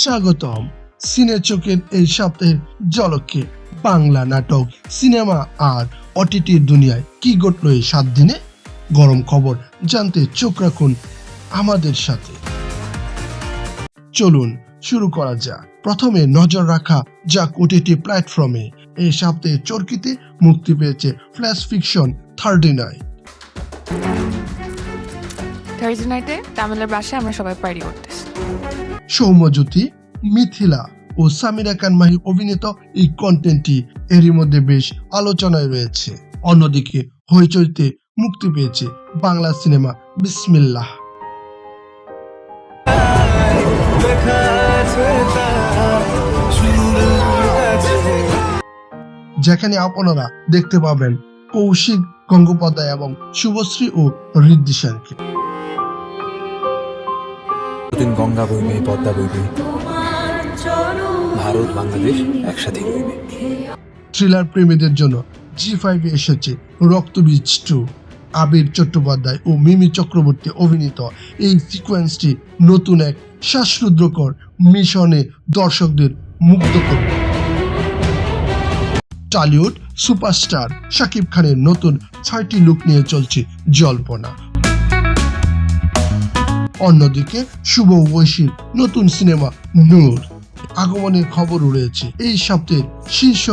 স্বাগতম সিনে চোখের এই সপ্তাহের ঝলকে। বাংলা নাটক, সিনেমা আর ওটিটির দুনিয়ায় কি ঘটলো এই 7 দিনে, গরম খবর জানতে চোখ রাখুন আমাদের সাথে। চলুন শুরু করা যাক। প্রথমে নজর রাখা যাক ওটিটি প্ল্যাটফর্মে। এই সপ্তাহে চরকিতে মুক্তি পেয়েছে ফ্ল্যাশ ফিকশন 39। থার্সডে তামিলের ভাষায় আমরা সবাই পার্টি করতেছি। সৌম্যজ্যোতি, মিথিলা ও সামিরা খান মাহি অভিনীত এই কন্টেন্টটি এরই মধ্যে বেশ আলোচনায় রয়েছে। অন্যদিকে হইচইতে মুক্তি পেয়েছে বাংলা সিনেমা বিসমিল্লাহ। যেখানে আপনারা দেখতে পাবেন কৌশিক গঙ্গোপাধ্যায় এবং শুভশ্রী ও ঋদ্ধি সেনকে। গঙ্গা বইবে, পদ্মা বইবে, ভারত বাংলাদেশ একসাথে বইবে। থ্রিলার প্রেমীদের জন্য জি5 এসেছে রক্তবীজ 2। আবির চট্টোপাধ্যায় ও মিমি চক্রবর্তী অভিনীত এই সিকোয়েন্সটি নতুন এক শ্বাসরুদ্ধকর মিশনে দর্শকদের মুগ্ধ করবে। টলিউড সুপারস্টার শাকিব খানের নতুন 6টি লুক নিয়ে চলছে জল্পনা। অন্যদিকে শুভ ঐশীর নতুন সিনেমা নূর আগমনের খবর রয়েছে এই সপ্তাহের শীর্ষ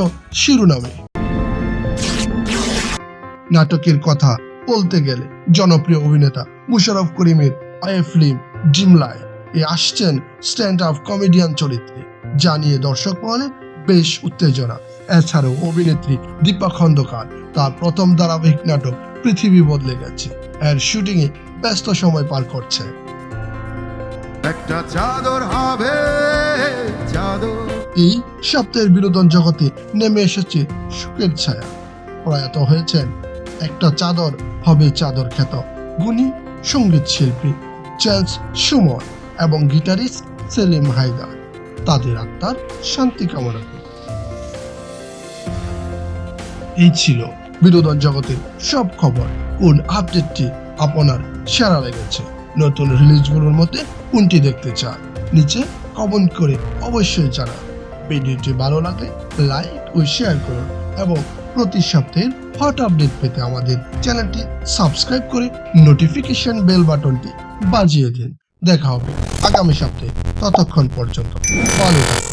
শিরোনামে। নাটকের কথা বলতে গেলে জনপ্রিয় অভিনেতা মুশাররফ করিমের ফিল্ম ডিমলায় আসছেন স্ট্যান্ড আপ কমেডিয়ান চরিত্রে, যা নিয়ে দর্শক মহলে বেশ উত্তেজনা। এছাড়াও অভিনেত্রী দীপা খন্দকার তার প্রথম ধারাবাহিক নাটক পৃথিবী বদলে গেছে এর শুটিং এ ব্যস্ত সময় পার করছে। একটা চাদর হবে চাদর। এই সপ্তাহের বিনোদন জগতে নেমে এসেছে সুখের ছায়া। প্রয়াত হয়েছেন একটা চাদর হবে চাদর খ্যাত গুণী সঙ্গীত শিল্পী জেমস সুমন এবং গিটারিস্ট সেলিম হায়দার। তাদের আত্মার শান্তি কামনা করি। এই ছিল বিনোদন জগতের সব খবর। কোন আপডেটটি আপনার সেরা লেগেছে? নতুন রিলিজগুলোর মধ্যে কোনটি দেখতে চান? নিচে কমেন্ট করে অবশ্যই জানান। ভিডিওটি ভালো লাগলে লাইক ও শেয়ার করুন এবং প্রতি সপ্তাহের হট আপডেট পেতে আমাদের চ্যানেলটি সাবস্ক্রাইব করে নোটিফিকেশন বেল বাটনটি বাজিয়ে দিন। দেখা হবে আগামী সপ্তাহে। ততক্ষণ পর্যন্ত ভালো থাকুন।